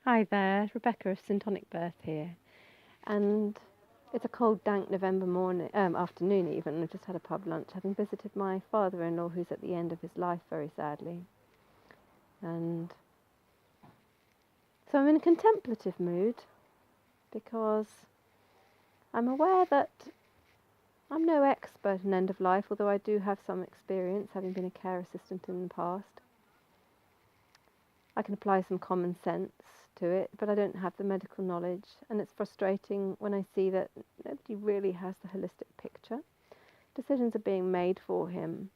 Hi there, Rebecca of Syntonic Birth here, and it's a cold, dank November morning, afternoon even. I've just had a pub lunch, having visited my father-in-law, who's at the end of his life, very sadly. And so I'm in a contemplative mood because I'm aware that I'm no expert in end of life, although I do have some experience, having been a care assistant in the past. I can apply some common sense to it, but I don't have the medical knowledge, and it's frustrating when I see that nobody really has the holistic picture. Decisions are being made for him,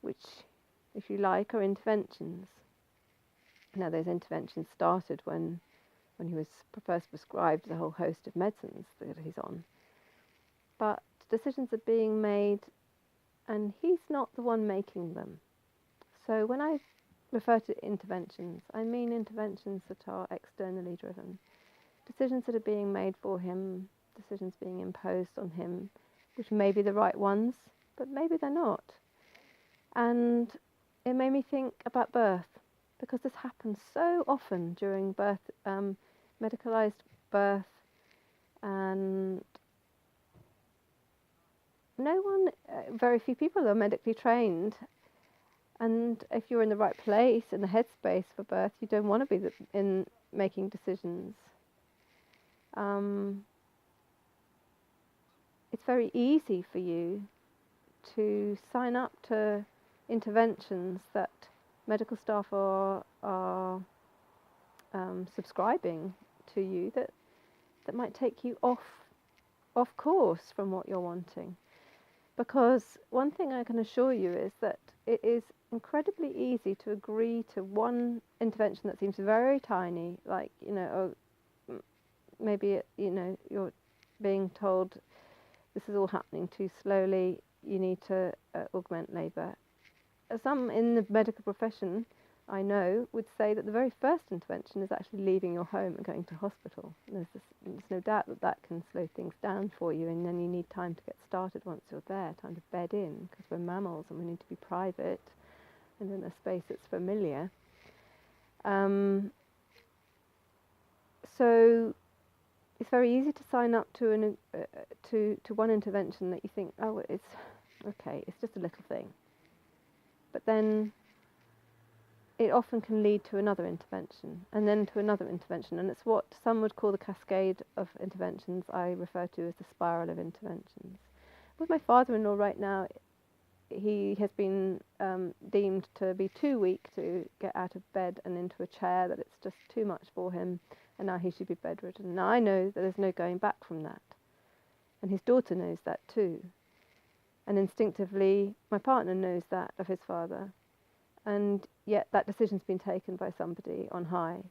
which, if you like, are interventions. Now, those interventions started when he was first prescribed the whole host of medicines that he's on. But decisions are being made, and he's not the one making them. So when I refer to interventions, I mean interventions that are externally driven. Decisions that are being made for him, decisions being imposed on him, which may be the right ones, but maybe they're not. And it made me think about birth, because this happens so often during birth, medicalised birth, and very few people are medically trained. And if you're in the right place, in the headspace for birth, you don't want to be in making decisions. It's very easy for you to sign up to interventions that medical staff are subscribing to you that might take you off course from what you're wanting. Because one thing I can assure you is that it is incredibly easy to agree to one intervention that seems very tiny, like, maybe, you're being told this is all happening too slowly, you need to augment labour. Some in the medical profession, I know, would say that the very first intervention is actually leaving your home and going to hospital. There's no doubt that that can slow things down for you, and then you need time to get started once you're there, time to bed in, because we're mammals and we need to be private and in a space that's familiar. So it's very easy to sign up to one intervention that you think, oh, it's okay, it's just a little thing. But then it often can lead to another intervention, and then to another intervention, and it's what some would call the cascade of interventions. I refer to as the spiral of interventions. With my father-in-law right now, he has been deemed to be too weak to get out of bed and into a chair, that it's just too much for him, and now he should be bedridden. Now I know that there's no going back from that, and his daughter knows that too, and instinctively my partner knows that of his father. And yet that decision's been taken by somebody on high.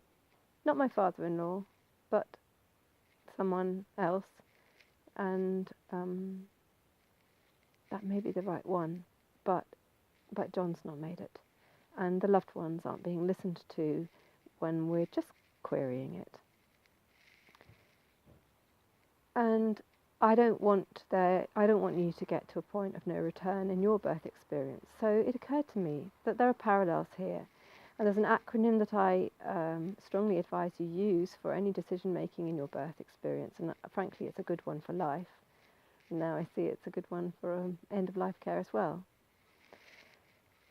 Not my father-in-law, but someone else. And that may be the right one, but John's not made it. And the loved ones aren't being listened to when we're just querying it. And I don't want you to get to a point of no return in your birth experience. So it occurred to me that there are parallels here. And there's an acronym that I strongly advise you use for any decision making in your birth experience. And frankly, it's a good one for life. And now I see it's a good one for end of life care as well.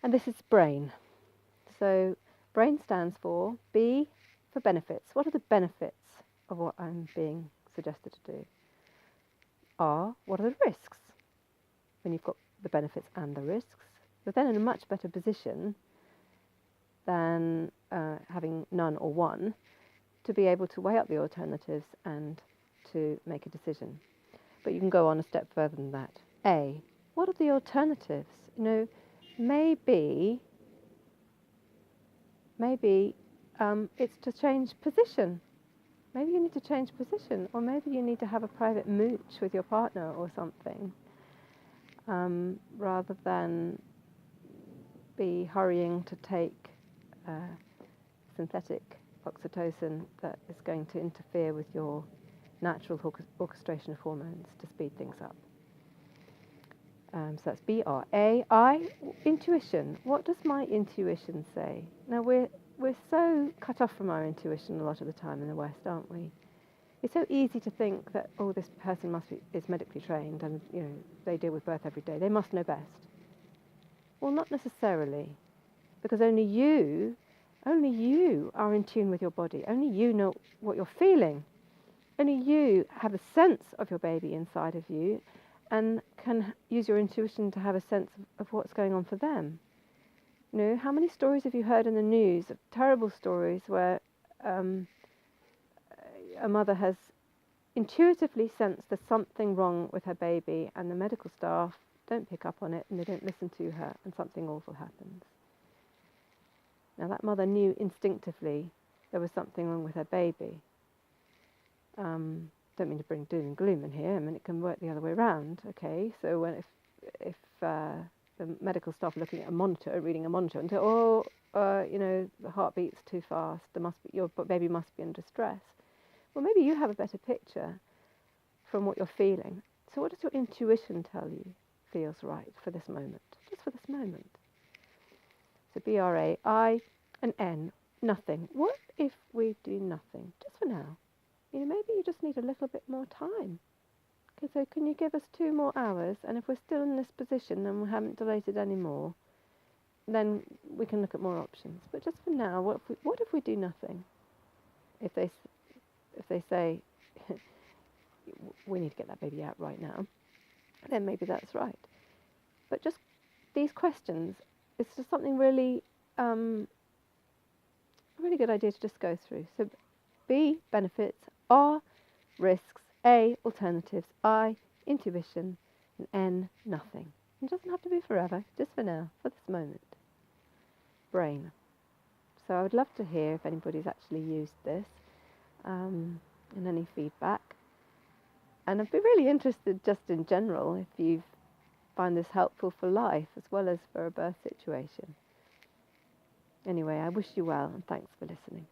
And this is B.R.A.I.N. So B.R.A.I.N stands for B for benefits. What are the benefits of what I'm being suggested to do? R, what are the risks? When you've got the benefits and the risks, you're then in a much better position than having none or one to be able to weigh up the alternatives and to make a decision. But you can go on a step further than that. A, what are the alternatives? Maybe it's to change position. Maybe you need to change position, or maybe you need to have a private mooch with your partner or something, rather than be hurrying to take synthetic oxytocin that is going to interfere with your natural orchestration of hormones to speed things up. So that's B-R-A-I. Intuition. What does my intuition say? Now, we're we're so cut off from our intuition a lot of the time in the West, aren't we? It's so easy to think that, oh, this person is medically trained and, they deal with birth every day. They must know best. Well, not necessarily, because only you are in tune with your body. Only you know what you're feeling. Only you have a sense of your baby inside of you and can use your intuition to have a sense of what's going on for them. How many stories have you heard in the news of terrible stories where a mother has intuitively sensed there's something wrong with her baby and the medical staff don't pick up on it and they don't listen to her and something awful happens. Now that mother knew instinctively there was something wrong with her baby. Don't mean to bring doom and gloom in here. I mean, it can work the other way around. Okay, so if the medical staff are looking at a monitor, reading a monitor, and say, the heartbeat's too fast, your baby must be in distress. Well, maybe you have a better picture from what you're feeling. So what does your intuition tell you feels right for this moment? Just for this moment. So B.R.A.I.N, nothing. What if we do nothing? Just for now. Maybe you just need a little bit more time. Okay, so can you give us 2 more hours? And if we're still in this position and we haven't delayed it anymore, then we can look at more options. But just for now, what if we do nothing? If they say, we need to get that baby out right now, then maybe that's right. But just these questions, it's just something really, really good idea to just go through. So B, benefits, R, risks, A, alternatives, I, intuition, and N, nothing. It doesn't have to be forever, just for now, for this moment. B.R.A.I.N. So I would love to hear if anybody's actually used this and any feedback. And I'd be really interested just in general if you find this helpful for life as well as for a birth situation. Anyway, I wish you well and thanks for listening.